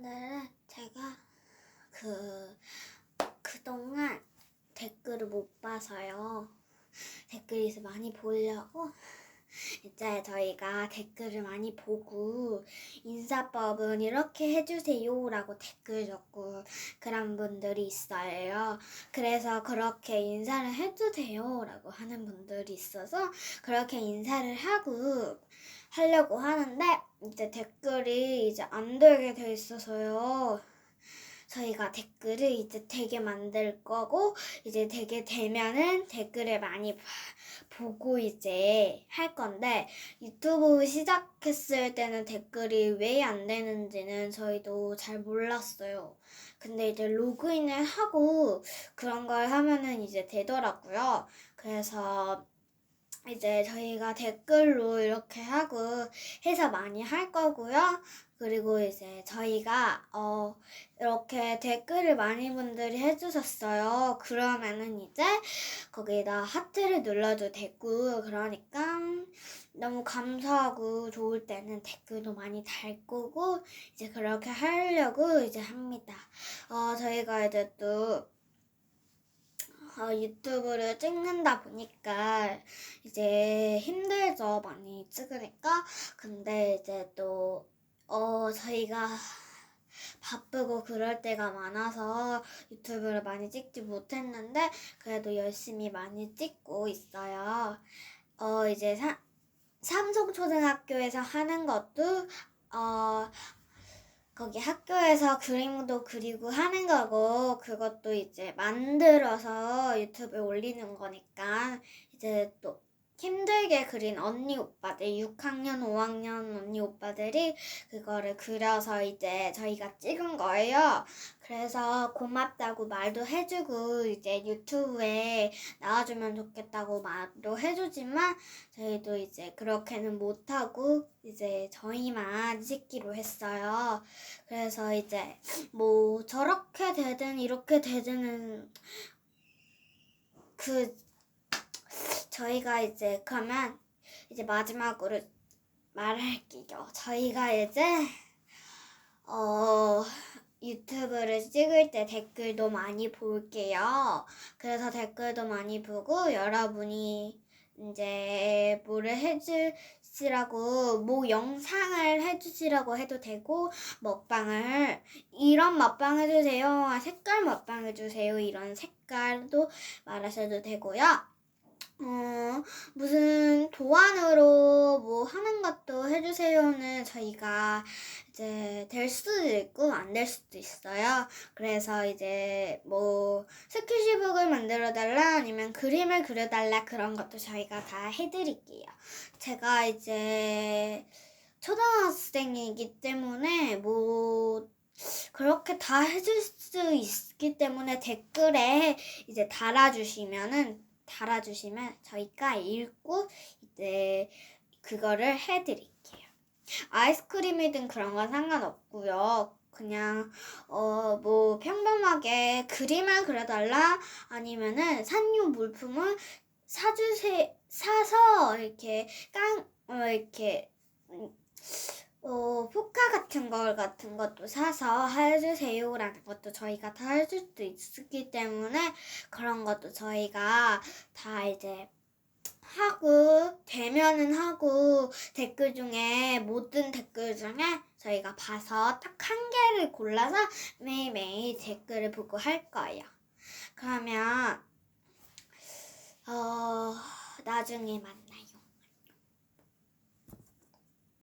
오늘은 제가 그동안 댓글을 못 봐서요. 댓글을 이제 많이 보려고 이제 저희가 댓글을 많이 보고 인사법은 이렇게 해주세요 라고 댓글 적고 그런 분들이 있어요. 그래서 그렇게 인사를 해주세요 라고 하는 분들이 있어서 그렇게 인사를 하려고 하는데 이제 댓글이 이제 안 되게 돼 있어서요. 저희가 댓글을 이제 되게 만들 거고 이제 되게 되면은 댓글을 많이 보고 이제 할 건데 유튜브 시작했을 때는 댓글이 왜 안 되는지는 저희도 잘 몰랐어요. 근데 이제 로그인을 하고 그런 걸 하면은 이제 되더라고요. 그래서 이제 저희가 댓글로 이렇게 하고 해서 많이 할 거고요. 그리고 이제 저희가 이렇게 댓글을 많이 분들이 해주셨어요. 그러면은 이제 거기다 하트를 눌러도 되고 그러니까 너무 감사하고 좋을 때는 댓글도 많이 달 거고 이제 그렇게 하려고 이제 합니다. 저희가 이제 또 유튜브를 찍는다 보니까 이제 힘들죠. 많이 찍으니까. 근데 이제 또 저희가 바쁘고 그럴 때가 많아서 유튜브를 많이 찍지 못했는데 그래도 열심히 많이 찍고 있어요. 이제 삼성초등학교에서 하는 것도 거기 학교에서 그림도 그리고 하는 거고 그것도 이제 만들어서 유튜브에 올리는 거니까 이제 또 힘들게 그린 언니 오빠들 6학년 5학년 언니 오빠들이 그거를 그려서 이제 저희가 찍은 거예요. 그래서 고맙다고 말도 해주고 이제 유튜브에 나와주면 좋겠다고 말도 해주지만 저희도 이제 그렇게는 못하고 이제 저희만 찍기로 했어요. 그래서 이제 뭐 저렇게 되든 이렇게 되든 저희가 이제 그러면 이제 마지막으로 말할게요. 저희가 이제 유튜브를 찍을 때 댓글도 많이 볼게요. 그래서 댓글도 많이 보고 여러분이 이제 뭐를 해주시라고 뭐 영상을 해주시라고 해도 되고 이런 먹방 해주세요. 색깔 먹방 해주세요. 이런 색깔도 말하셔도 되고요. 무슨 도안으로 뭐 하는 것도 해주세요는 저희가 이제 될 수도 있고 안 될 수도 있어요. 그래서 이제 뭐 스케치북을 만들어 달라 아니면 그림을 그려달라 그런 것도 저희가 다 해드릴게요. 제가 이제 초등학생이기 때문에 뭐 그렇게 다 해줄 수 있기 때문에 댓글에 이제 달아주시면 저희가 읽고 이제 그거를 해드릴게요. 아이스크림이든 그런 건 상관없고요. 그냥 뭐 평범하게 그림을 그려달라 아니면은 산유 물품을 사서 이렇게 포카 같은 것도 사서 해주세요라는 것도 저희가 다 해줄 수도 있기 때문에 그런 것도 저희가 다 이제 되면은 하고 모든 댓글 중에 저희가 봐서 딱 한 개를 골라서 매일매일 댓글을 보고 할 거예요. 그러면 나중에 만나요.